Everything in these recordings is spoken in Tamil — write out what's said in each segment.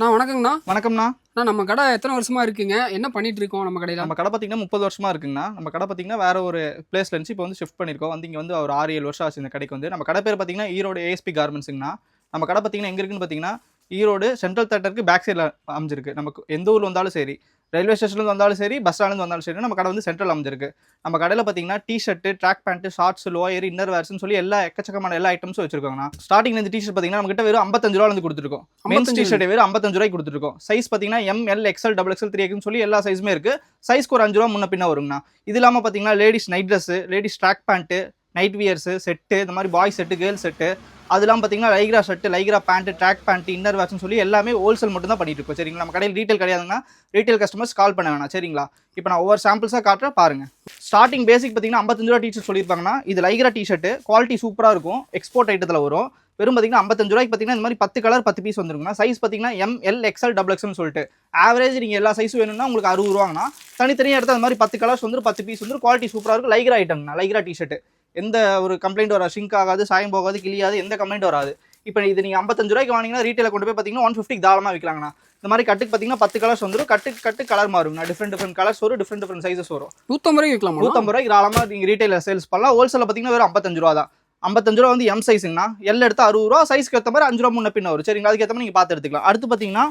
வணக்கங்கண்ணா. வணக்கம்ண்ணா. நம்ம கடை எத்தனை வருஷமா இருக்குங்க? என்ன பண்ணிட்டு இருக்கோம் நம்ம கடையில? நம்ம கடை பார்த்தீங்கன்னா 30 வருஷமா இருக்குங்கண்ணா. நம்ம கடை பார்த்தீங்கன்னா வேற ஒரு பிளேஸ்ல இருந்துச்சு. இப்போ வந்து ஷிஃப்ட் பண்ணியிருக்கோம். வந்து இங்க வந்து ஒரு 6, 7 வருஷம் ஆச்சு இந்த கடைக்கு வந்து. நம்ம கடை பேர் பார்த்தீங்கன்னா ஈரோடு ஏஎஸ்பி கார்மெண்ட்ஸுங்கண்ணா. நம்ம கடை பார்த்தீங்கன்னா எங்க இருக்குன்னு பார்த்தீங்கன்னா ஈரோடு சென்ட்ரல் தியேட்டருக்கு பேக் சைடில் அமைஞ்சிருக்கு. நமக்கு எந்த ஊர்ல வந்தாலும் சரி, ரயில்வே ஸ்டேஷன்லேருந்து வந்தாலும் சரி, பஸ் ஸ்டாண்ட்லேருந்து வந்தாலும் சரி, நம்ம கடை வந்து சென்ட்ரல் அமைஞ்சிருக்கு. நம்ம கடையில் பார்த்தீங்கன்னா t-shirt, track pant, shorts, lower, inner வேர்ஸ்னு சொல்லி எக்கச்சக்கமான எல்லா ஐட்டம்ஸும் வச்சிருக்கோங்கண்ணா. ஸ்டார்டிங் இந்த டிஷர்ட் பார்த்தீங்கன்னா நம்ம கிட்ட வெறும் 55 ரூபாய் கொடுத்துருக்கோம். மென்ஸ் டிஷர்ட் வெறும் 55 ரூபாய்க்கு கொடுத்துருக்கோம். சைஸ் பார்த்தீங்கன்னா M, L, XL, double XL, 3XL சொல்லி எல்லா சைஸுமே இருக்கு. சைஸ்க்கு ஒரு 5 ரூபா முன்ன பின்ன வருங்கண்ணா. இது இல்லாமல் பார்த்தீங்கன்னா ladies night dress, ladies track pant, night wears set, இந்த மாதிரி பாய் செட்டு, கேர்ள் செட்டு, அதெல்லாம் பார்த்தீங்கன்னா lycra shirt, lycra pant, track pant, inner வேர்ஸ்னு சொல்லி எல்லாமே ஹோல்சேல் மட்டும் தான் பண்ணிட்டு இருக்கோம். சரிங்களா? நம்ம கடையில் ரீட்டைல் கிடையாதுங்கன்னா ரீட்டைல் கஸ்டமர்ஸ் கால் பண்ண வேணாம். சரிங்களா? இப்போ நான் ஒவ்வொரு சாம்பிள்ஸாக காட்டுறேன் பாருங்க. ஸ்டார்டிங் பேசிக் பார்த்தீங்கன்னா 55 ரூபா டிஷர்ட் சொல்லியிருப்பாங்கன்னா இது லைக்ரா டிஷர்ட் குவாலிட்டி சூப்பராக இருக்கும். எக்ஸ்போர்ட் ஐட்டத்தில் வரும். வெறும் பார்த்தீங்கன்னா 55 ரூபாய்க்கு பார்த்தீங்கன்னா இந்த மாதிரி 10 கலர் 10 பீஸ் வந்துருக்குன்னா சைஸ் பார்த்தீங்கன்னா எம், எல், எக்ஸ்எல், டபுள் எக்ஸ்எல்னு சொல்லிட்டு ஆவரேஜ் நீங்கள் எல்லா சைஸும் வேணும்னா உங்களுக்கு 60 ரூபாங்கண்ணா. தனித்தனியாக எடுத்து அந்த மாதிரி 10 கலர்ஸ் வந்து 10 பீஸ் வந்து குவாலிட்டி சூப்பராக இருக்கும். லைக்ரா ஐட்டம்னா லைக்ரா டிஷர்ட் எந்த ஒரு கம்ப்ளைண்ட் வராது, ஷிங்க் ஆகாது, சாயம் போகாது, கிளியாது, எந்த கம்ப்ளைண்ட் வராது. இப்போ இது நீங்கள் 55 ரூபாய்க்கு வாங்கினீங்கன்னா ரீட்டைல கொண்டு போய் பார்த்தீங்கன்னா 150 தாராளமாக விற்கலாங்கண்ணா. இந்த மாதிரி கட்டுக்கு பார்த்தீங்கன்னா 10 கலர்ஸ் வந்துடும். கட்டு கலர் மாறுங்கண்ணா. டிஃப்ரெண்ட் கலர்ஸ் வரும், டிஃப்ரெண்ட் சைஸஸ் வரும். 150 ரூபாய்க்கு விற்கலாம். 150 ரூபாய்க்கு தாராளமாக நீங்கள் ரீட்டைல சேல்ஸ் பண்ணலாம். ஹோல்சேலில் பார்த்தீங்கன்னா வெறும் 55 ரூபா தான். 55 ரூபா வந்து எம் சைஸுங்கண்ணா. எல் எடுத்து 60 ரூபா, சைஸ்க்கு ஏற்ற மாதிரி 5 ரூபா முன்ன பின்ன வரும். சரிங்களா? அதுக்கு ஏற்ற மாதிரி நீங்கள் பார்த்து எடுத்துக்கலாம். அடுத்து பார்த்தீங்கன்னா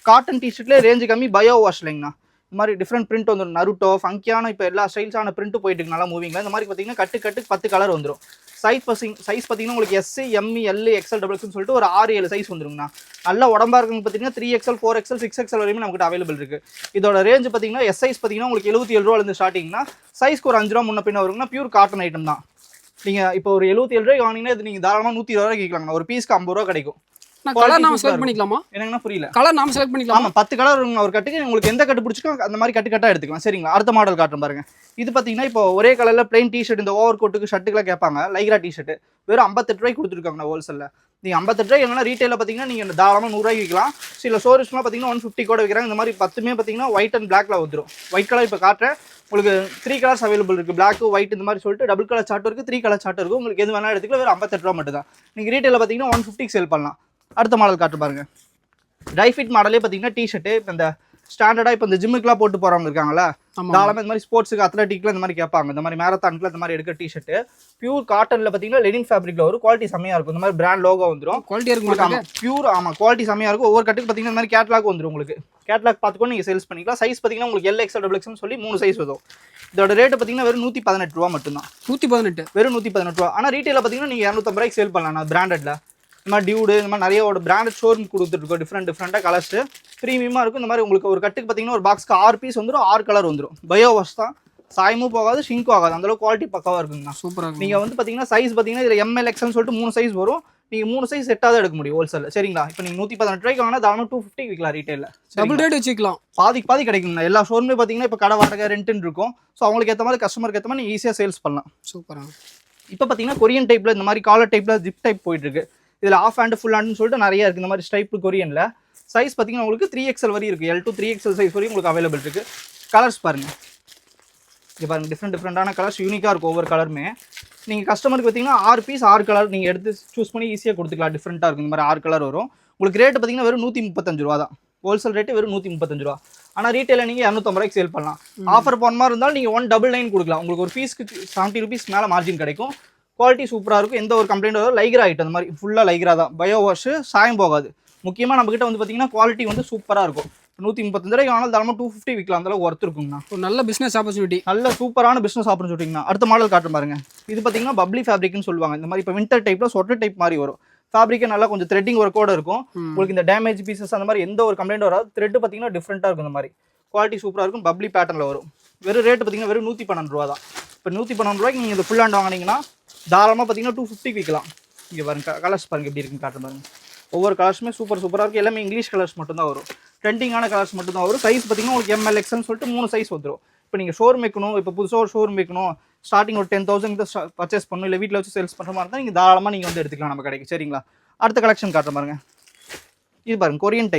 காட்டன் டிஷர்ட்லேயே ரேஞ்சு கம்மி பயோ வாஷ் இல்லைங்கண்ணா. இந்த மாதிரி டிஃப்ரெண்ட் பிரிண்ட் வந்துடும். நருட்டோ, ஃபங்கியான இப்போ எல்லா ஸ்டைல்ஸான பிரிண்ட் போயிட்டு இருக்கு நல்லா மூவிங்கில். இந்த மாதிரி பார்த்தீங்கன்னா கட்டு 10 கலர் வந்துடும். சைஸ் பார்த்தீங்கன்னா உங்களுக்கு S, M, L, XL, double XL சொல்லிட்டு ஒரு 6, 7 சைஸ் வந்துருங்கண்ணா. நல்ல உடம்பா இருக்குன்னு பார்த்தீங்கன்னா 3XL, 4XL, 6XL வரையும் நமக்கு அவைலபிள் இருக்கு. இதோட ரேஞ்ச் பார்த்தீங்கன்னா எஸ் சைஸ் பார்த்தீங்கன்னா உங்களுக்கு 77 ரூபாயிலிருந்து ஸ்டார்டிங்னா சைஸ்க்கு ஒரு 5 ரூபா முன்ன பின்ன வருங்கன்னா பியூர் காட்டன் ஐட்டம் தான். நீங்கள் இப்போ ஒரு 77 ரூபாய்க்கு வாங்கினீங்கன்னா இது நீங்கள் தாராளமாக 120 ரூபாய்க்கு விற்கலாங்கண்ணா. ஒரு பீஸ்க்கு 50 ரூபா கிடைக்கும். கலர் நாம செலக்ட் பண்ணிக்கலாமா? என்னங்கண்ணா புரியல? கலர் நாம செலக்ட் பண்ணிக்கலாமா? ஆமா 10 கலர் வருங்க ஒரு கட்டுக்கு. உங்களுக்கு எந்த கட்டு பிடிச்சிக்கோ அந்த மாதிரி கட்டா எடுத்துக்கலாம். சரிங்களா? அடுத்த மாடல் காட்டுறேன் பாருங்க. இது பார்த்தீங்கன்னா இப்போ ஒரே கலர்ல பிளைன் டிஷர்ட், இந்த ஓவர் கோட்டுக்கு ஷர்ட்டுக்கெல்லாம் கேட்பாங்க. லைக்ரா டிஷர்ட் வெறும் 58 ரூபாய்க்கு கொடுத்துருக்காங்க ஹோல்சேல்ல. நீங்கள் 58 ரூபாய் என்னன்னா ரீட்டைல பார்த்தீங்கன்னா நீங்கள் தாராளமாக 100 ரூபாய்க்கு விற்கலாம். சில ஸ்டோர்ஸ்லாம் பார்த்தீங்கன்னா 150 கூட விற்கிறாங்க. இந்த மாதிரி 10மே பார்த்தீங்கன்னா ஒயிட் அண்ட் பிளாக்ல வந்துடும். ஒயிட் கலர் இப்போ காட்டுறேன். உங்களுக்கு 3 கலர்ஸ் அவைலபிள் இருக்குது. பிளாக், ஒயிட் இந்த மாதிரி சொல்லிட்டு டபுள் கலர் சார்ட் இருக்குது, 3 கலர் சார்ட் இருக்கும். உங்களுக்கு எது வேணாலும் எடுத்துக்கலாம். வெறும் 58 ரூபா மட்டும் தான். நீங்கள் ரீட்டைல பார்த்தீங்கன்னா 150 சேல் பண்ணலாம். அடுத்த மாடல் காட்டு பாருங்க. ட்ரை ஃபிட் மாடலே பார்த்தீங்கன்னா டிஷர்ட்டு இப்போ இந்த ஸ்டாண்டர்டாக இப்போ இந்த ஜிம்முக்குலாம் போட்டு போகிறவங்க இருக்காங்களா, தாராளமாக இந்த மாதிரி ஸ்போர்ட்ஸுக்கு, அத்லட்டிக்ல இந்த மாதிரி கேட்பாங்க. இந்த மாதிரி மேரத்தான்ல இந்த மாதிரி எடுக்கிற டிஷர்ட்டு பியூர் காட்டனில் பார்த்தீங்கன்னா லெனின் ஃபேப்ரிக்ல வரும். குவாலிட்டி செம்மையாக இருக்கும். இந்த மாதிரி பிராண்ட் லோகோ வந்துடும். குவாலிட்டி இருக்கும். பியூர் ஆமாம் குவாலிட்டி செம்மையாக இருக்கும். ஒவ்வொரு கட்டுக்கு பார்த்தீங்கன்னா இந்த மாதிரி கேட்லாக் வந்துடும். உங்களுக்கு கேட்லாக் பார்த்துக்கோ நீங்கள் சேல்ஸ் பண்ணிக்கலாம். சைஸ் பார்த்தீங்கன்னா உங்களுக்கு எல், எக்ஸ்எல், டபுள் எக்ஸ்எல் சொல்லி 3 சைஸ் வரும். இதோட ரேட்டு பார்த்தீங்கன்னா வெறும் 118 ரூபா மட்டும்தான். 118 வெறும் 118 ரூபா. ஆனால் ரீட்டைல பார்த்தீங்கன்னா நீங்கள் 250 ரூபாய்க்கு சேல் பண்ணலாம். பிராண்டட்ல இந்த மாதிரி டியூடு இந்த மாதிரி நிறைய பிராண்டட் ஷோரூம் கொடுத்துருக்கோம். டிஃப்ரெண்டாக கலர்ஸ் ப்ரீமியமாக இருக்கும். இந்த மாதிரி உங்களுக்கு ஒரு கட்டுக்கு பார்த்தீங்கன்னா ஒரு பாக்ஸ்க்கு 6 பீஸ் வந்துடும். 6 கலர் வந்துடும். பயோ வாஷ் தான். சாயமும் போகாது, ஷிங்க்கும் ஆகாது. அந்தளவுக்கு குவாலிட்டி பக்காவாக இருக்குங்கண்ணா. சூப்பராக. நீங்கள் வந்து பார்த்தீங்கன்னா சைஸ் பார்த்தீங்கன்னா இதில் எம்எல், எக்ஸ்எல்னு சொல்லிட்டு 3 சைஸ் வரும். நீங்கள் 3 சைஸ் செட்டாக தான் எடுக்க முடியும் ஹோல்சேலில். சரிங்களா? இப்போ நீங்கள் 118 ரூபாய்க்கு வாங்கினா தாராளமாக 250 விற்கலாம் ரீட்டைலில். டபுள் ரேட் வச்சுக்கலாம். பாதி கிடைக்குங்கண்ணா. எல்லா ஷோரூமே பார்த்தீங்கன்னா இப்போ கடை வாடகை ரெண்ட்டுன்னு இருக்கும். ஸோ அவங்களுக்கு ஏற்ற மாதிரி கஸ்டமருக்கு ஏற்ற மாதிரி நீங்கள் ஈஸியாக சேல்ஸ் பண்ணலாம். சூப்பராக. இப்போ பார்த்தீங்கன்னா கொரியன் டைப்பில் இந்த மாதிரி காலர் டைப்பில் ஜிப் டைப் போயிட்டு இருக்கு. இதில் ஆஃப் ஹேண்ட் ஃபுல் ஹேண்ட்னு சொல்லிட்டு நிறைய இருக்குது. இந்த மாதிரி ஸ்டைப் கொரியனில் சைஸ் பார்த்தீங்கன்னா உங்களுக்கு 3XL வரையும் இருக்குது. L to 3XL சைஸ் வரையும் உங்களுக்கு அவைலபிள் இருக்குது. கலர்ஸ் பாருங்கள். இங்கே பாருங்கள் டிஃப்ரெண்டான கலர்ஸ் யூனிக்காக இருக்கும் ஒவ்வொரு கலருமே. நீங்கள் கஸ்டமருக்கு பார்த்தீங்கன்னா 6 பீஸ் 6 கலர் நீங்கள் எடுத்து சூஸ் பண்ணி ஈஸியாக கொடுத்துக்கலாம். டிஃப்ரெண்ட்டாக இருக்கும். இந்த மாதிரி 6 கலர் வரும். உங்களுக்கு ரேட்டு பார்த்தீங்கன்னா வெறும் 135 ரூபா தான். ஹோல்சேல் ரேட்டு வெறும் 135 ரூபா. ஆனால் ரீட்டைலில் நீங்கள் 250 ரூபாய்க்கு சேல் பண்ணலாம். ஆஃபர் போன மாதிரி இருந்தாலும் நீங்கள் 199 கொடுக்கலாம். உங்களுக்கு ஒரு பீஸ்க்கு 70 ரூபீஸ் மேலே மார்ஜின் கிடைக்கும். குவாலிட்டி சூப்பராக இருக்கும். எந்த ஒரு கம்ப்ளைண்ட் வரும். லைக்ரா ஐட்டம் இந்த மாதிரி ஃபுல்லாக லைக்ரா தான். பயோ வாஷ், சாயம் போகாது. முக்கியமாக நம்மகிட்ட வந்து பார்த்தீங்கன்னா குவாலிட்டி வந்து சூப்பராக இருக்கும். 135 ரூபாய்க்கு வாங்கினாலும் தாராளமாக 250 விற்கலாம். அந்தளவுக்கு ஒர்த் இருக்குங்கண்ணா. ஒரு நல்ல பிஸ்னஸ் ஆப்பர்ச்சுனிட்டி. நல்ல சூப்பரான பிஸ்னஸ் ஆப்பர்ச்சுனிட்டிங்கண்ணா. அடுத்த மாடல் காட்டுற பாருங்க. இது பார்த்தீங்கன்னா பப்ளி ஃபேப்ரிக்னு சொல்லுவாங்க. இந்த மாதிரி இப்போ வின்டர் டைப்பில் ஸ்வெட்டர் டைப் மாதிரி வரும். ஃபேப்ரிக்கே நல்லா கொஞ்சம் த்ரெட்டிங் ஒர்க்கோட இருக்கும். உங்களுக்கு இந்த டேமேஜ் பீசஸ் அந்த மாதிரி எந்த ஒரு கம்ப்ளைண்ட் வராது. த்ரெட் பார்த்தீங்கன்னா டிஃப்ரெண்ட்டாக இருக்கும். இந்த மாதிரி குவாலிட்டி சூப்பராக இருக்கும். பப்ளி பேட்டர்னில் வரும். வெறும் ரேட்டு பார்த்தீங்கன்னா வெறும் 112 ரூபா தான். இப்போ 112 ரூபாய்க்கு நீங்கள் இந்த ஃபுல் ஹேண்ட் வாங்கினீங்கன்னா தாராளமாக பார்த்தீங்கன்னா 250 விற்கலாம். இங்கே பாருங்க கலர்ஸ் பாருங்க எப்படி இருக்குன்னு காட்டுற பாருங்க. ஒவ்வொரு கலர்ஸுமே சூப்பராக இருக்குது. எல்லாமே இங்கிலீஷ் கலர்ஸ் மட்டும்தான் வரும். ட்ரெண்டிங்கான கலர்ஸ் மட்டும்தான் வரும். சைஸ் பார்த்தீங்கன்னா உங்களுக்கு எம்எல், எக்ஸ்எல்னு சொல்லிட்டு 3 சைஸ் வந்துடும். இப்போ நீங்கள் ஷோரூம் வைக்கணும், இப்போ புதுசாக ஒரு ஷோரூம் வைக்கணும், ஸ்டார்டிங் ஒரு 10,000 பர்ச்சேஸ் பண்ணணும், இல்லை வீட்டில் வச்சு சேல்ஸ் பண்ணுற மாதிரி இருந்தால் நீங்கள் தாராளமாக நீங்கள் வந்து எடுத்துக்கலாம் நம்ம கடைக்கு. சரிங்களா? அடுத்த கலெக்ஷன் காட்டுற பாருங்க. இது பாருங்க கொரியன்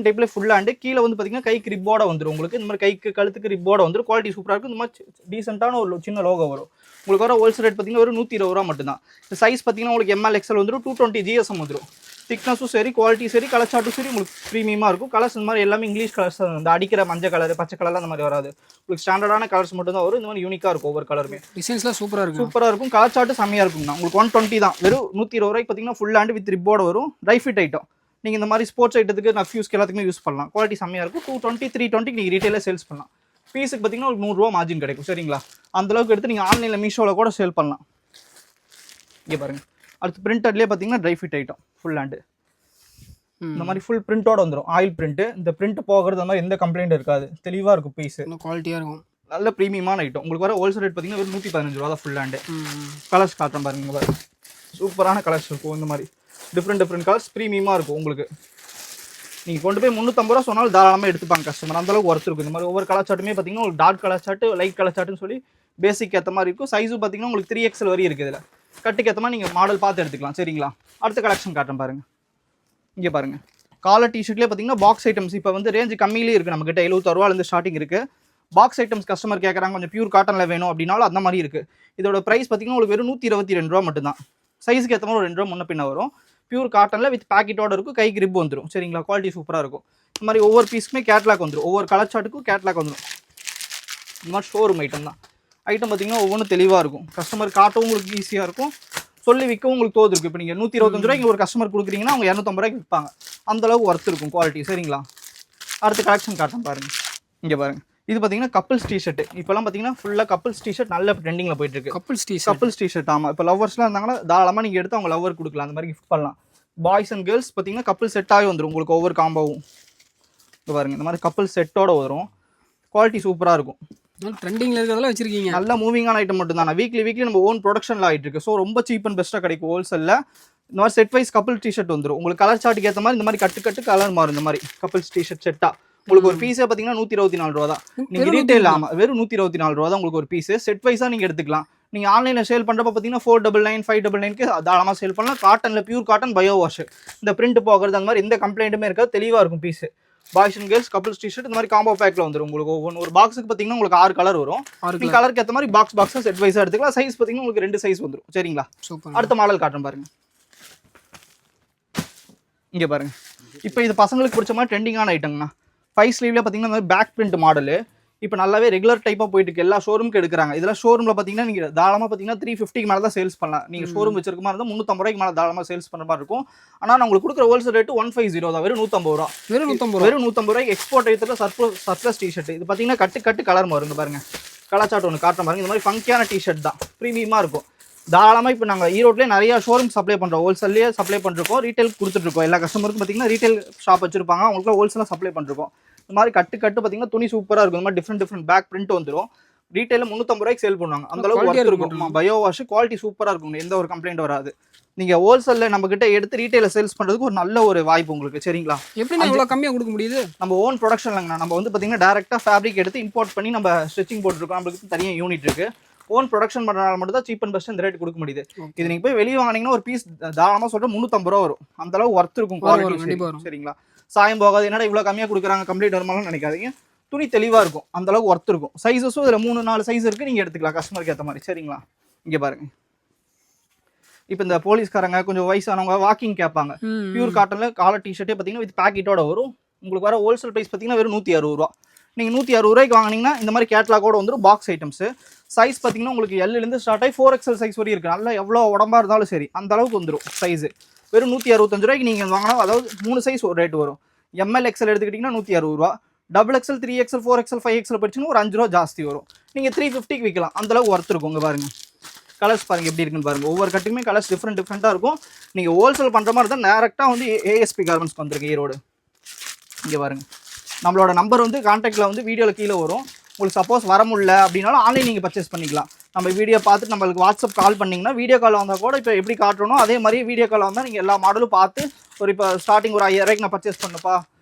டைப்பில் ஃபுல் ஹேண்டு. கீழே வந்து பார்த்தீங்கன்னா கைக்கு ரிப்போட வந்துடும். உங்களுக்கு இந்த மாதிரி கைக்கு கழுத்துக்கு ரிப்போட வந்துடும். குவாலிட்டி சூப்பராக இருக்கும். இந்த மாதிரி டீசெண்டான ஒரு சின்ன லோகோ வரும். உங்களுக்கு வர ஹோல்சேல் ரேட் பார்த்தீங்கன்னா ஒரு 120 ரூபா மட்டும் தான். சைஸ் பார்த்தீங்கன்னா உங்களுக்கு எம்எல், எக்ஸ்எல் வந்துடும். 220 GSM வந்துடும். திக்னஸும் சரி குவாலிட்டி சரி கலர் சார்ட்டும் சரி உங்களுக்கு ப்ரீமியமாக இருக்கும். கலர்ஸ் இந்த மாதிரி எல்லாமே இங்கிலீஷ் கலர்ஸ் இந்த அடிக்கிற மஞ்சள் கலர் பச்சை கலர்லாம் அந்த மாதிரி வராது. உங்களுக்கு ஸ்டாண்டர்டான கலர்ஸ் மட்டும் தான் வரும். இந்த மாதிரி யூனிக்காக இருக்கும் ஒவ்வொரு கலருமே. டிசைன்ஸ்லாம் சூப்பராக இருக்கும். சூப்பராக இருக்கும். கலர் சார்ட்டு செம்மையாக இருக்குங்கண்ணா. உங்களுக்கு 120 தான். வெறும் 120 ரூபாய்க்கு பார்த்தீங்கன்னா ஃபுல் ஹேண்ட் வித் ரிப்போட வரும். Try fit item. நீங்கள் இந்த மாதிரி ஸ்போர்ட்ஸ் ஐட்டத்துக்கு நான் ஃபியூஸ்க்கு எல்லாத்துக்குமே யூஸ் பண்ணலாம். குவாலிட்டி செம்மையாக இருக்கும். 220 320 நீங்கள் ரீட்டெயிலாக சேல்ஸ் பண்ணலாம். பீஸுக்கு பார்த்தீங்கன்னா ஒரு 100 ரூபா மார்ஜின் கிடைக்கும். சரிங்களா? அந்தளவுக்கு எடுத்து நீங்கள் ஆன்லைனில் மீஷோவில் கூட சேல் பண்ணலாம். இங்கே பாருங்கள். அடுத்து பிரிண்டட்லேயே பார்த்தீங்கன்னா try fit item full hand. இந்த மாதிரி ஃபுல் பிரிண்டோட வந்துடும். Oil print. இந்த பிரிண்ட் போகிறது அந்த மாதிரி எந்த கம்ப்ளைண்ட் இருக்காது. தெளிவாக இருக்கும் பீஸு. குவாலிட்டியாக இருக்கும். நல்ல ப்ரீமியமான ஐட்டம். உங்களுக்கு வர ஹோல்சேல் ரேட் பார்த்தீங்கன்னா ஒரு 115 ரூபா தான் ஃபுல் ஹேண்டு. கலர்ஸ் காட்டுறேன் பாருங்க பாருங்க. சூப்பரான கலர்ஸ் இருக்கும். இந்த மாதிரி டிஃப்ரெண்ட் கலர்ஸ் ப்ரீமியமாக இருக்கும். உங்களுக்கு நீங்கள் கொண்டு போய் 350 ரூபா சொன்னாலும் தாராளமாக எடுத்துப்பாங்க கஸ்டமர். அந்தளவுக்கு ஒர்த் இருக்கும். இந்த மாதிரி ஒவ்வொரு கலர் சார்ட்டுமே பார்த்தீங்கன்னா உங்களுக்கு dark colour chart light colour சார்ட்டுன்னு சொல்லி பேசிக் ஏற்ற மாதிரி இருக்கும். சைஸும் பார்த்தீங்கன்னா உங்களுக்கு 3XL வரையும் இருக்குது. இதில் கட்டுக்கு ஏற்ற மாதிரி நீங்கள் மாடல் பார்த்து எடுத்துக்கலாம். சரிங்களா? அடுத்த கலெக்ஷன் காட்டுறேன் பாருங்கள். இங்கே பாருங்கள். காலர் டிஷர்ட்லேயே பார்த்தீங்கன்னா பாக்ஸ் ஐட்டம்ஸ் இப்போ வந்து ரேஞ்சு கம்மியிலே இருக்குது. நம்மகிட்ட 76 ரூபாலேருந்து ஸ்டார்டிங் இருக்குது. பாக்ஸ் ஐட்டம்ஸ் கஸ்டமர் கேட்குறாங்க கொஞ்சம் பியூர் காட்டனில் வேணும் அப்படின்னாலும் அந்த மாதிரி இருக்குது. இதோட ப்ரைஸ் பார்த்தீங்கன்னா உங்களுக்கு வெறும் 122 ரூபா மட்டும்தான். சைஸுக்கு ஏற்ற மாதிரி ஒரு 2 ரூபா முன்ன பின்ன வரும். பியூர் காட்டனில் வித் பேக்கெட்டோட இருக்கும். கை கிரிப் வந்துடும். சரிங்களா? குவாலிட்டி சூப்பராக இருக்கும். இந்த மாதிரி ஒவ்வொரு பீஸுக்குமே கேட்லாக் வந்துடும். ஒவ்வொரு கலர் சார்ட்டுக்கும் கேட்லாக் வந்துடும். இந்த மாதிரி ஷோரூம் ஐட்டம் தான். ஐட்டம் பார்த்தீங்கன்னா ஒவ்வொன்றும் தெளிவாக இருக்கும். கஸ்டமர் காட்டவும் உங்களுக்கு ஈஸியாக இருக்கும். சொல்லி விற்கவும் உங்களுக்கு தோது இருக்கும். இப்போ நீங்கள் 125 ரூபாய்க்கு ஒரு கஸ்டமர் கொடுக்குறீங்கன்னா அவங்க 250 ரூபாய்க்கு விற்பாங்க. அந்தளவுக்கு ஒர்த் இருக்கும் குவாலிட்டி. சரிங்களா? அடுத்த கலெக்ஷன் காட்டுறேன் பாருங்கள். இங்கே பாருங்கள். இது பார்த்தீங்கன்னா கப்பிள்ஸ் டிஷர்ட். இப்போலாம் பார்த்தீங்கன்னா ஃபுல்லாக கப்பிள்ஸ் டிஷர்ட் நல்ல ட்ரெண்டிங்கில் போயிட்டு இருக்கு. Couples T-shirt. ஆமாம். இப்போ லவ்வர்ஸ்லாம் இருந்தாங்கன்னா தாராளமாக நீங்கள் எடுத்து அவங்க லவ்வர் கொடுக்கலாம். அந்த மாதிரி கிஃப்ட் பண்ணலாம். பாய்ஸ் அண்ட் கேர்ள்ஸ் பார்த்தீங்கன்னா கப்பிள் செட்டாகவே வந்துடும். உங்களுக்கு ஒவ்வொரு காம்போவும் இப்போ பாருங்கள். இந்த மாதிரி கப்பிள் செட்டோட வரும். குவாலிட்டி சூப்பராக இருக்கும். ட்ரெண்டிங்கில் இருக்கிறதெல்லாம் வச்சிருக்கீங்க. நல்ல மூவிங்கான ஐட்டம் மட்டும் தான். வீக்லி நம்ம ஓன் ப்ரொடக்ஷனில் ஆகிட்டு இருக்கு. ஸோ ரொம்ப சீப் அண்ட் பெஸ்ட்டாக கிடைக்கும் ஹோல்சேலில். இந்த மாதிரி செட் வைஸ் கப்பிள் டிஷர்ட் வந்துடும். உங்களுக்கு கலர் சார்ட்டுக்கு ஏற்ற மாதிரி இந்த மாதிரி கட்டு கலர் மாறும். இந்த மாதிரி கப்பிள்ஸ் டிஷர்ட் செட்டாக உங்களுக்கு ஒரு பீஸே பார்த்தீங்கன்னா 124 ரூபா தான். நீங்கள் ரீட்டைல் ஆமாம் வெறும் 124 ரூபா தான் உங்களுக்கு ஒரு பீஸு. செட் வைஸாக நீங்கள் எடுத்துக்கலாம். நீங்கள் ஆன்லைனில் சேல் பண்ணுறப்ப பார்த்தீங்கன்னா 499 599க்கு தாராளமாக சேல் பண்ணலாம். காட்டனில் பியூர் காட்டன் பயோ வாஷ். இந்த பிரிண்ட் போகிறது அந்த மாதிரி எந்த கம்ப்ளைண்ட்டுமே இருக்காது. தெளிவாக இருக்கும் piece. Boys and girls couples T-shirt இந்த மாதிரி காம்போ பேக்கில் வந்துடும். உங்களுக்கு ஒரு பாக்ஸுக்கு பார்த்தீங்கன்னா உங்களுக்கு 6 கலர் வரும். நீங்கள் கலருக்கு ஏற்ற மாதிரி பாக்ஸாக செட் வைஸாக எடுத்துக்கலாம். சைஸ் பார்த்தீங்கன்னா உங்களுக்கு 2 சைஸ் வந்துடும். சரிங்களா? அடுத்த மாடல் காட்டுறேன் பாருங்க. இங்கே பாருங்க. இப்போ இது பசங்களுக்கு பிடிச்ச மாதிரி ட்ரெண்டிங்கான ஐட்டங்கண்ணா. 5 ஸ்லீவ்ல பார்த்தீங்கன்னா இந்த மாதிரி பேக் பிரிண்ட் மாடலு இப்போ நல்லாவே ரெகுலர் டைப்பாக போயிட்டு இருக்கு. எல்லா ஷோரூமுக்கு எடுக்கிறாங்க. இதெல்லாம் ஷோரூமில் பார்த்தீங்கன்னா நீங்கள் தாராளமாக பார்த்தீங்கன்னா 350 மேலே தான் சேல்ஸ் பண்ணலாம். நீங்கள் ஷோரூம் வச்சிருக்க மாதிரி இருந்தால் 350 ரூபாய்க்கு மேலே தாராளமாக சேல்ஸ் பண்ணுற மாதிரி இருக்கும். ஆனால் நான் உங்களுக்கு கொடுக்குற ஹோல்சேல் ரேட்டு 150 தான். வெறும் 150 ரூபா. வெறும் 150 ரூபாய்க்கு எக்ஸ்போர்ட் ஐட்டத்தில் சர்ப்ளஸ் டிஷர்ட். இது பார்த்தீங்கன்னா கட்டு கலர் மாறுங்க பாருங்க. கலர் சார்ட் ஒன்று காட்டுற பாருங்க. இந்த மாதிரி ஃபங்கியான டிஷர்ட் தான். ப்ரீமியமாக இருக்கும். தாராளமாக இப்போ நாங்கள் ஈரோட்லேயே நிறையா ஷோரூம் சப்ளை பண்ணுறோம். ஹோல்சேல்லேயே சப்ளை பண்ணிருக்கோம். ரீட்டைல் கொடுத்துட்ருக்கோம். எல்லா கஸ்டமருக்கும் பார்த்தீங்கன்னா ரீட்டைல் ஷாப் வச்சிருப்பாங்க. அவங்களுக்கு ஹோல்சேலாக சப்ளை பண்ணிருக்கோம். இந்த மாதிரி கட்டு பார்த்தீங்கன்னா துணி சூப்பராக இருக்கும். இந்த மாதிரி டிஃப்ரெண்ட் பேக் பிரிண்ட் வந்துடும். ரீட்டைலில் 350 ரூபாய்க்கு சேல் பண்ணுவாங்க. அந்த அளவுக்கு ஒர்த் இருக்கும். பயோ வாஷ் குவாலிட்டி சூப்பராக இருக்கும். எந்த ஒரு கம்ப்ளைண்ட் வராது. நீங்கள் ஹோல்சேலில் நம்ம கிட்ட எடுத்து ரீட்டைலில் சேல்ஸ் பண்ணுறதுக்கு ஒரு நல்ல ஒரு வாய்ப்பு உங்களுக்கு. சரிங்களா? எப்படி இவ்வளோ கம்மியாக கொடுக்க முடியுது? நம்ம ஓன் ப்ரொடக்ஷன்லங்கண்ணா. நம்ம வந்து பார்த்தீங்கன்னா டேரெக்டாக ஃபேப்ரிக் எடுத்து இம்போர்ட் பண்ணி நம்ம ஸ்டிச்சிங் போட்டுருக்கோம். நம்மளுக்கு தனியாக யூனிட் இருக்குது. ஓன் ப்ரொடக்ஷன் பண்ணுறதுனால மட்டும் தான் சீப் அண்ட் பெஸ்ட் இந்த ரேட் கொடுக்க முடியுது. இது நீங்கள் போய் வெளியே வாங்கினீங்கன்னா ஒரு பீஸ் தாராளமாக சொல்கிறேன் 350 ரூபா வரும். அந்த அளவு ஒர்த் இருக்கும் குவாலிட்டி. சரிங்களா? சாயம் போகாது. என்னடா இவ்வளோ கம்மியாக கொடுக்குறாங்க கம்ப்ளீட் வருமானம் நினைக்காதீங்க. துணி தெளிவாக இருக்கும். அந்த அளவுக்கு ஒர்த் இருக்கும். சைஸஸும் இதில் 3-4 சைஸ் இருக்குது. நீங்கள் எடுத்துக்கலாம் கஸ்டமருக்கு ஏற்ற மாதிரி. சரிங்களா? இங்கே பாருங்க. இப்போ இந்த போலீஸ்காரங்க கொஞ்சம் வயசானவங்க வாக்கிங் கேட்பாங்க. பியூர் காட்டனில் காலர் டிஷர்ட்டே பார்த்தீங்கன்னா வித் பேக்கெட்டோட வரும். உங்களுக்கு வர ஹோல்சேல் ப்ரைஸ் பார்த்தீங்கன்னா வெறும் 160 ரூபா. நீங்கள் 160 ரூபாய்க்கு வாங்கினீங்கன்னா இந்த மாதிரி கேட்லாகோட வந்துடும். பாக்ஸ் ஐட்டம்ஸு சைஸ் பார்த்தீங்கன்னா உங்களுக்கு Lலேருந்து ஸ்டார்ட் ஆகி 4XL சைஸ் வரையும் இருக்குது. நல்லா எவ்வளோ உடம்பா இருந்தாலும் சரி அந்த அளவுக்கு வந்துடும் சைஸு. வெறும் 165 ரூபாய்க்கு நீங்கள் வாங்கினா அதாவது 3 சைஸ் ஒரு ரேட் வரும். ML XL எடுத்துக்கிட்டிங்கன்னா 160 ரூபா. XXL 3XL 4XL 5XL படிச்சுன்னா ஒரு 5 ரூபா ஜாஸ்தி வரும். நீங்கள் 350க்கு விற்கலாம். அந்தளவுக்கு ஒர்த் இருக்கும். இங்கே பாருங்கள் கலர்ஸ் பாருங்கள் எப்படி இருக்குன்னு பாருங்கள். ஒவ்வொரு கட்டுக்குமே கலர்ஸ் டிஃப்ரெண்ட்டாக இருக்கும். நீங்கள் ஹோல்சேல் பண்ணுற மாதிரி இருந்தால் டேரெக்டாக வந்து ASP கார்மெண்ட்ஸ்க்கு வந்துருக்கு ஈரோடு. இங்கே பாருங்கள். நம்மளோட நம்பர் வந்து கான்டாக்டில் வந்து வீடியோவில் கீழே வரும். உங்களுக்கு சப்போஸ் வர முடியல அப்படின்னாலும் ஆன்லைன் நீங்கள் பர்ச்சேஸ் பண்ணிக்கலாம். நம்ம வீடியோ பார்த்துட்டு நம்மளுக்கு வாட்ஸ்அப் கால் பண்ணிங்கன்னா வீடியோ கால் வந்தால் கூட இப்போ எப்படி காட்டுறோனோ அதே மாதிரி வீடியோ கால் வந்தால் நீங்கள் எல்லா மாடலும் பார்த்து ஒரு இப்போ ஸ்டார்டிங் ஒரு 5000 ரூபாய்க்கு நான் பர்ச்சேஸ் பண்ணப்பா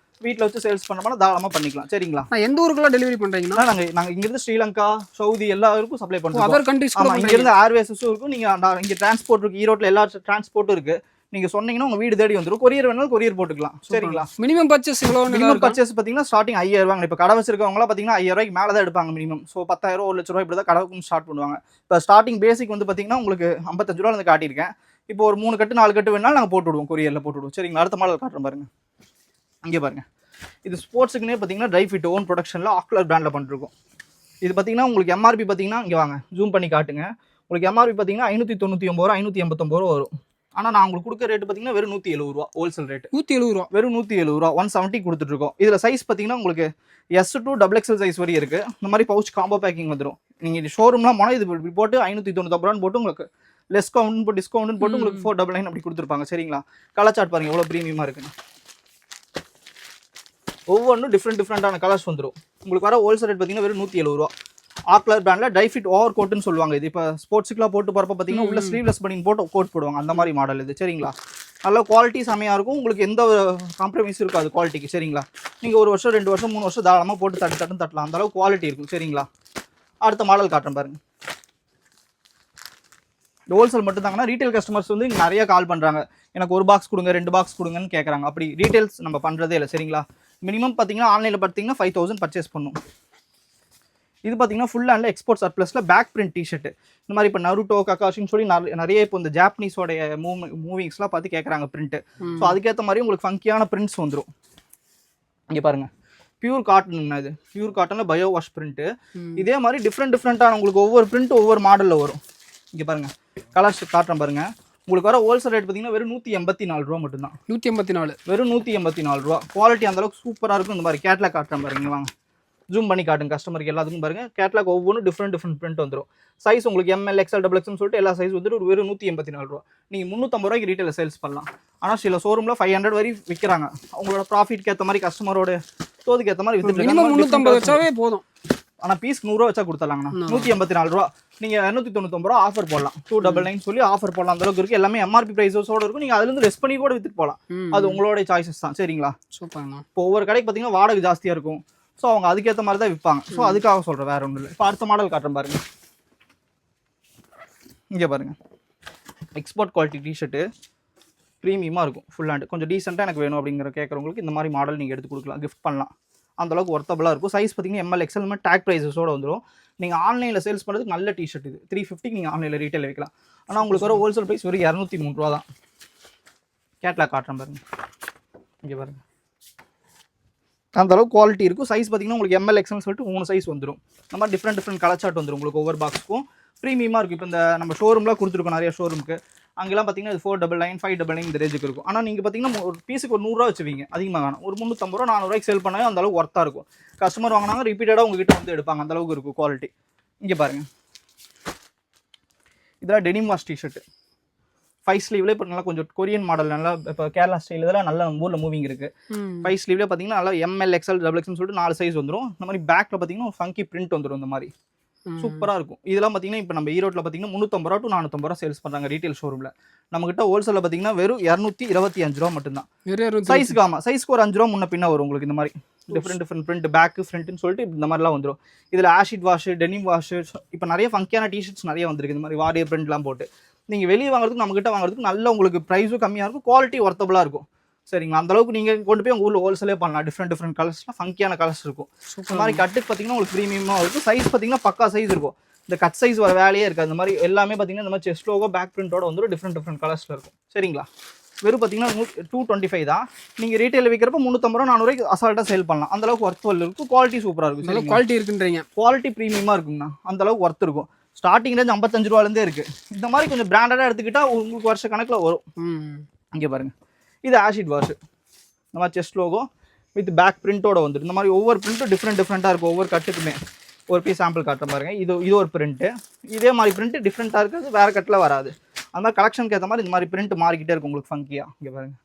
வீட்டில் வச்சு சேல்ஸ் பண்ணோம்னா தாராளமாக பண்ணிக்கலாம். சரிங்களா? எந்த ஊருக்குலாம் டெலிவரி பண்ணுறீங்கன்னா நாங்கள் இங்கிருந்து ஸ்ரீலங்கா சவுதி எல்லா ஊருக்கும் சப்ளை பண்ணுறோம். அதர் கண்ட்ரீஸ் இங்கிருந்து ஏர்வேஸஸும் இருக்கும். நீங்கள் இங்கே டிரான்ஸ்போர்ட் இருக்குது. ஈரோட்டில் எல்லா டிரான்ஸ்போர்ட்டும் இருக்குது. நீங்கள் சொன்னீங்கன்னா உங்கள் வீடு தேடி வந்துடும். கொரியர் வேணாலும் கொரியர் போட்டுக்கலாம். சரிங்களா? மினிமம் பர்ச்சேஸ் எவ்வளோ? மினிமம் பர்ச்சேஸ் பார்த்தீங்கன்னா ஸ்டார்டிங் 5000 ரூபாங்க. இப்போ கடை வச்சிருக்கவங்களாம் பார்த்தீங்கன்னா 5000 ரூபாய்க்கு மேலே தான் எடுப்பாங்க மினிமம். ஸோ 10,000 1 லட்ச ரூபா இப்படி தான் கடைக்கும் ஸ்டார்ட் பண்ணுவாங்க. இப்போ ஸ்டார்டிங் பேசிக் வந்து பார்த்தீங்கன்னா உங்களுக்கு 55 ரூபாலேருந்து காட்டியிருக்கேன். இப்போ ஒரு 3 கட்டு 4 கட்டு வேணாலும் நாங்கள் போட்டு விடுவோம், கொரியரில் போட்டு விடுவோம். சரிங்களா? அடுத்த மாடல் காட்டுறேன் பாருங்க. இங்கே பாருங்க, இது ஸ்போர்ட்ஸுக்குன்னே பார்த்தீங்கன்னா ட்ரை ஃபிட் ஓன் ப்ரொடக்ஷனில் ஆக்லர் பிராண்டில் பண்ணிருக்கோம். இது பார்த்தீங்கன்னா உங்களுக்கு எம்ஆர்பி பார்த்தீங்கன்னா இங்கே வாங்க ஜூம் பண்ணி காட்டுங்க. உங்களுக்கு எம்ஆர்பி பார்த்தீங்கன்னா 599 ரூபா 589 ரூபா வரும். ஆனால் நான் உங்களுக்கு கொடுக்குற ரேட்டு பார்த்தீங்கன்னா வெறும் 170 ரூபா ஹோல்சேல் ரேட். 170 ரூபா, வெறும் 170 ரூபா 170 கொடுத்துட்ருக்கோம். இதில் சைஸ் பார்த்தீங்கன்னா உங்களுக்கு S to XXL சைஸ் வரையும் இருக்குது. இந்த மாதிரி பவுச் காம்போ பேக்கிங் வந்துடும். நீங்கள் இது ஷோரூம்லாம் போனால் இது இப்படி போட்டு 599 ரூபான்னு போட்டு உங்களுக்கு லெஸ் கவுண்ட் போட்டு டிஸ்கவுண்ட் போட்டு உங்களுக்கு 499 அப்படி கொடுத்துருப்பாங்க. சரிங்களா? கலர் சார்ட் பாருங்கள் எவ்வளோ ப்ரீமியமாக இருக்குன்னு. ஒவ்வொன்றும் டிஃப்ரெண்டான கலர்ஸ் வந்துடும். உங்களுக்கு வர ஹோல்சேல் ரேட் பார்த்தீங்கன்னா வெறும் 170 ரூபா. ஆக்லர் பிராண்டில் ட்ரை ஃபிட் ஓவர் கோட்டுன்னு சொல்லுவாங்க. இது இப்போ ஸ்போர்ட்ஸுக்குலாம் போட்டு போகிறப்ப பார்த்தீங்கன்னா உள்ள ஸ்லீவ்லெஸ் பண்ணி போட்டு கோட் போடுவாங்க. அந்த மாதிரி மாடல் இது. சரிங்களா? நல்ல குவாலிட்டி செமையாக இருக்கும். உங்களுக்கு எந்த காம்ப்ரமைஸ் இருக்காது குவாலிட்டிக்கு. சரிங்களா? நீங்கள் 1 வருஷம் 2 வருஷம் 3 வருஷம் தாராளமாக போட்டு தட்டலாம். அந்த அளவுக்கு குவாலிட்டி இருக்கும். சரிங்களா? அடுத்த மாடல் காட்டுறேன் பாருங்க. இந்த ஹோல்சேல் மட்டும் தாங்கன்னா ரீட்டைல் கஸ்டமர்ஸ் வந்து இங்கே நிறைய கால் பண்ணுறாங்க. எனக்கு 1 பாக்ஸ் கொடுங்க 2 பாக்ஸ் கொடுங்கன்னு கேட்குறாங்க. அப்படி ரீட்டைல்ஸ் நம்ம பண்ணுறதே இல்லை. சரிங்களா? மினிமம் பார்த்தீங்கன்னா ஆன்லைனில் பார்த்தீங்கன்னா 5000 பர்ச்சேஸ் பண்ணும். இது பார்த்தீங்கன்னா ஃபுல் ஹேண்டில் எக்ஸ்போர்ட் சர்ப்ளஸில் பேக் பிரிண்ட் டிஷர்ட். இந்த மாதிரி இப்போ நருட்டோ கக்காஷின்னு சொல்லி நிறைய இப்போ இந்த ஜாப்பனீஸோடைய மூவிங்ஸ்லாம் பார்த்து கேட்குறாங்க பிரிண்ட். ஸோ அதுக்கேற்ற மாதிரி உங்களுக்கு ஃபங்கியான பிரிண்ட்ஸ் வந்துடும். இங்கே பாருங்க, பியூர் காட்டனுங்கண்ணா. இது பியூர் காட்டனில் பயோ வாஷ் பிரிண்ட்டு. இதே மாதிரி டிஃப்ரெண்டான உங்களுக்கு ஒவ்வொரு பிரிண்ட் ஒவ்வொரு மாடலில் வரும். இங்கே பாருங்க, கலர்ஸ் காட்டுறேன் பாருங்க. உங்களுக்கு வர ஹோல்சேல் ரேட் பார்த்தீங்கன்னா வெறும் 184 ரூபா மட்டும்தான். 184, வெறும் 184 ரூபா. குவாலிட்டி அந்தளவுக்கு சூப்பராக இருக்கும். இந்த மாதிரி கேட்லாக் காட்டுறேன் பாருங்க. வாங்க ஜூம் பண்ணி காட்டுங்க கஸ்டமருக்கு எல்லாத்துக்கும் பாருங்க. கேட்லாக் ஒவ்வொன்றும் டிஃப்ரெண்ட் பிரிண்ட் வந்துடும். சைஸ் உங்களுக்கு ML XL XXL சொல்லிட்டு எல்லா சைஸ் வந்துட்டு ஒரு வெறும் 184 ரூபா. நீங்கள் 350 ரூபாய்க்கு ரீட்டைலில் சேல்ஸ் பண்ணலாம். ஆனால் சில ஷோரூமில் 500 வரை விற்கிறாங்க. அவங்களோட ப்ராஃபிட்க்கு ஏற்ற மாதிரி கஸ்டமரோட தோதுக்கு ஏற்ற மாதிரி வித்துட்டு மினிமம் 350 வச்சாவே போதும். ஆனால் பீஸ்க்கு 100 ரூபா வச்சா கொடுத்துடலாங்கண்ணா. 184 ரூபா. நீங்கள் 299 ரூபா ஆஃபர் போடலாம். 299 சொல்லி ஆஃபர் போடலாம். அந்த அளவுக்கு இருக்குது. எல்லாமே MRP ப்ரைஸஸோட இருக்கும். நீங்கள் அதுலேருந்து லெஸ் பண்ணி கூட வித்துட்டு போகலாம். அது உங்களோட சாய்ஸஸ் தான். சரிங்களா? சூப்பர்ண்ணா. இப்போ ஒவ்வொரு கடைக்கு பார்த்தீங்கன்னா வாடகை ஜாஸ்தியாக இருக்கும். ஸோ அவங்க அதுக்கேற்ற மாதிரி தான் விற்பாங்க. ஸோ அதுக்காக சொல்கிறேன், வேறு ஒன்றும் இல்லை. இப்போ அடுத்த மாடல் காட்டுறேன் பாருங்க. இங்கே பாருங்க, எக்ஸ்போர்ட் குவாலிட்டி டிஷர்ட்டு ப்ரீமியமாக இருக்கும். ஃபுல் ஹேண்ட் கொஞ்சம் டீசெண்டாக எனக்கு வேணும் அப்படிங்கிற கேட்குறவங்களுக்கு இந்த மாதிரி மாடல் நீங்கள் எடுத்து கொடுக்கலாம், கிஃப்ட் பண்ணலாம். அந்தளவுக்கு ஒர்த்தபுளாக இருக்கும். சைஸ் பார்த்தீங்கன்னா ML XL மாதிரி டேக் ப்ரைஸஸோடு வந்துடும். நீங்கள் ஆன்லைனில் சேல்ஸ் பண்ணுறதுக்கு நல்ல டிஷர்ட் இது. 350க்கு நீங்கள் ஆன்லைனில் ரீட்டைல் வைக்கலாம். ஆனால் உங்களுக்கு வர ஹோல்சேல் ப்ரைஸ் வெறும் 203 ரூபா தான். கேட்லாக் காட்டுறேன் பாருங்க. இங்கே பாருங்க, அந்த அளவுக்கு குவாலிட்டி இருக்கும். சைஸ் பார்த்தீங்கன்னா உங்களுக்கு ML XL சொல்லிட்டு 3 சைஸ் வந்துடும். இந்த மாதிரி டிஃப்ரெண்ட் கலர் சார்ட் வந்துடும் உங்களுக்கு ஒவ்வொரு பாக்ஸுக்கும். ப்ரீமியமாக இருக்கும். இப்போ இந்த நம்ம ஷோரூம்லாம் கொடுத்துருக்கோம் நிறைய ஷோரூமுக்கு. அங்கெல்லாம் பார்த்தீங்கன்னா இது 499 599 இந்த ரேஞ்சுக்கு இருக்கும். ஆனால் நீங்கள் பார்த்தீங்கன்னா ஒரு பீஸுக்கு ஒரு 100 ரூபா வச்சுவீங்க, அதிகமாக வேணும். ஒரு 350 ரூபா 400 ரூபாய்க்கு சேல் பண்ணாலும் அந்த அளவுக்கு ஒர்த்தாக இருக்கும். கஸ்டமர் வாங்கினாங்க ரிப்பீட்டடாக உங்ககிட்ட வந்து எடுப்பாங்க. அந்த அளவுக்கு இருக்கும் குவாலிட்டி. இங்கே பாருங்கள், இதெல்லாம் டெனிம் வாஷ் டிஷர்ட் 5 ஸ்லீவ்ல. இப்போ நல்லா கொஞ்சம் கொரியன் மாடல், நல்லா இப்போ கேரளா ஸ்டைல் இதெல்லாம் நல்லா நம்ம ஊரில் மூவிங் இருக்குது. 5 ஸ்லீவ்ல பார்த்தீங்கன்னா நல்லா ML XL XXL சொல்லிட்டு 4 சைஸ் வந்துடும். இந்த மாதிரி பேக்கில் பார்த்தீங்கன்னா ஃபங்கி பிரிண்ட் வந்துடும். இந்த மாதிரி சூப்பராக இருக்கும். இதெல்லாம் பார்த்தீங்கன்னா இப்போ நம்ம ஈரோட்டில் பார்த்தீங்கன்னா 350 ரூபா to 450 ரூபா சேல்ஸ் பண்ணுறாங்க ரீட்டைல் ஷோரூமில். நம்மகிட்ட ஹோல்சேலில் பார்த்தீங்கன்னா வெறும் 225 ரூபா மட்டும்தான். சைஸ்க்கு ஆமாம், சைஸ்க்கு ஒரு 5 ரூபா முன்ன பின்ன வரும் உங்களுக்கு. இந்த மாதிரி டிஃப்ரெண்ட் பிரிண்ட் பேக்கு ஃப்ரண்ட்னு சொல்லிட்டு இந்த மாதிரிலாம் வந்துடும். இதில் ஆஷிட் வாஷு, டெனிம் வாஷு, இப்போ நிறைய ஃபங்கியான டிஷர்ட்ஸ் நிறைய வந்துருக்கு. இந்த மாதிரி வாரியர் பிரிண்ட்லாம் போட்டு நீங்கள் வெளியே வாங்குறதுக்கு நம்மகிட்ட வாங்குறதுக்கு நல்ல உங்களுக்கு ப்ரைஸும் கம்மியாக இருக்கும், குவாலிட்டி ஒர்த்தபுளாக இருக்கும். சரிங்களா? அந்தளவுக்கு நீங்கள் கொண்டு போய் உங்கள் ஊரில் ஹோல்சேலே பண்ணலாம். டிஃப்ரெண்ட் கலர்ஸ்லாம் ஃபங்கியான கலர்ஸ் இருக்கும். இந்த மாதிரி கட்டுக்கு பார்த்தீங்கன்னா உங்களுக்கு ப்ரீமியமாக இருக்கும். சைஸ் பார்த்தீங்கன்னா பக்கா சைஸ் இருக்கும். இந்த கட் சைஸ் வர வேலையே இருக்காது. இந்த மாதிரி எல்லாமே பார்த்தீங்கன்னா இந்த மாதிரி செஸ்ட் லோகோ பேக் பிரிண்டோட வந்துடும். டிஃப்ரெண்ட் கலர்ஸில் இருக்கும். சரிங்களா? வெறும் பார்த்தீங்கன்னா 225 தான். நீங்கள் ரீட்டைலில் விற்கிறப்ப 350 ரூபா 400 ரூபாய்க்கு அசால்ட்டாக சேல் பண்ணலாம். அந்தளவுக்கு ஒர்த்வல் இருக்கும். குவாலிட்டி சூப்பராக இருக்கும். குவாலிட்டி இருக்குன்றீங்க. குவாலிட்டி ப்ரீமியமாக இருக்குங்கண்ணா. அந்தளவுக்கு ஒர்த் இருக்கும். ஸ்டார்டிங் ரேஞ்ச் 55 ரூபாலேருந்தே இருக்குது. இந்த மாதிரி கொஞ்சம் பிராண்டடாக எடுத்துக்கிட்டால் உங்களுக்கு வருஷ கணக்கில் வரும். இங்கே பாருங்கள், இது ஆஷிட் வாஷ். இந்த மாதிரி செஸ்ட் லோகோ வித் பேக் பிரிண்ட்டோட வந்துடும். இந்த மாதிரி ஒவ்வொரு பிரிண்ட்டும் டிஃப்ரெண்ட்டாக இருக்கும். ஒவ்வொரு கட்டுக்குமே ஒரு பீஸ் சாம்பிள் காட்டுற பாருங்க. இது ஒரு பிரிண்ட்டு. இதே மாதிரி பிரிண்ட்டு டிஃப்ரெண்ட்டாக இருக்குது, வேறு கட்டில் வராது. அந்த மாதிரி கலெக்ஷனுக்கு ஏற்ற மாதிரி இந்த மாதிரி பிரிண்ட் மாறிக்கிட்டே இருக்கும் உங்களுக்கு ஃபங்கியாக. இங்கே பாருங்கள்,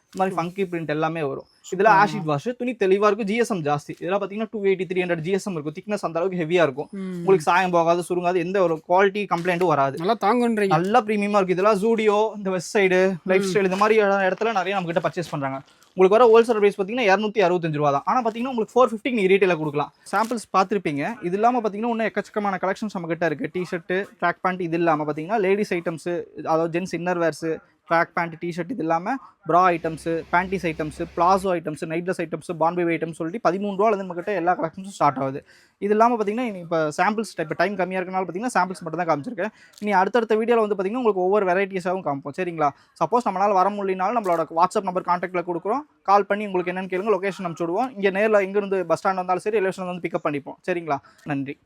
இந்த மாதிரி ஃபங்கி பிரிண்ட் எல்லாமே வரும். இதில் ஆஷிட் வாஷ் துணி தெளிவாக இருக்கும். GSM ஜாஸ்தி. இதெல்லாம் பார்த்தீங்கன்னா 280 300 GSM இருக்கும். திக்னஸ் அந்த அளவுக்கு ஹெவியாக இருக்கும். உங்களுக்கு சாயம் போகாது, சுருங்காது, எந்த ஒரு குவாலிட்டி கம்ப்ளைண்ட்டும் வராது. நல்லா தாங்குன்றீங்க. நல்லா ப்ரீமியமாக இருக்குது. இதெல்லாம் ஜூடியோ, இந்த வெஸ்ட் சைடு, லைஃப் ஸ்டைல், இந்த மாதிரி இடத்துல நிறைய நம்மகிட்ட பர்ச்சேஸ் பண்ணுறாங்க. உங்களுக்கு வர ஹோல்சேல் ப்ரைஸ் பார்த்தீங்கன்னா 265 ரூபா தான். ஆனால் பார்த்தீங்கன்னா உங்களுக்கு 450 நீங்கள் ரீட்டைலில் கொடுக்கலாம். சாம்பிள்ஸ் பார்த்துருப்பீங்க. இது இல்லாமல் பார்த்தீங்கன்னா இன்னும் எக்கச்சக்கமான கலெக்ஷன்ஸ் நம்மகிட்ட இருக்குது. டிஷர்ட்டு, ட்ராக் பேண்ட், இது இல்லாமல் பார்த்தீங்கன்னா லேடிஸ் ஐட்டம்ஸு, அதாவது gents inner wears, track pant t-shirt இது இல்லாமல் bra items panties items palazzo items நைட்லஸ் ஐட்டம்ஸு பான்பே ஐட்டம்ஸ் சொல்லிட்டு 13 ரூபாலேருந்து நம்மகிட்ட எல்லா கலெக்ஷன்ஸும் ஸ்டார்ட் ஆகுது. இது இல்லாமல் பார்த்தீங்கன்னா இப்போ சாம்பிள்ஸ் இப்போ டைம் கம்மியாக இருக்கனால பார்த்தீங்கன்னா சாம்பிள்ஸ் மட்டும் தான் காமிச்சிருக்கேன். இனி அடுத்தடுத்த வீடியோவில் வந்து பார்த்தீங்கன்னா உங்களுக்கு ஒவ்வொரு வெரைட்டிஸாகவும் காமிப்போம். சரிங்களா? சப்போஸ் நம்மளால் வர முடியலனாலும் நம்மளோட வாட்ஸ்அப் நம்பர் கான்டாக்டில் கொடுக்குறோம். கால் பண்ணி உங்களுக்கு என்னென்னு கேளுங்க, லொக்கேஷன் அனுப்பிச்சு விடுவோம். இங்கே நேரில் எங்கேருந்து பஸ் ஸ்டாண்ட் வந்தாலும் சரி, ரயில்வே ஸ்டேஷன் வந்து பிக்கப் பண்ணிப்போம். சரிங்களா? நன்றி.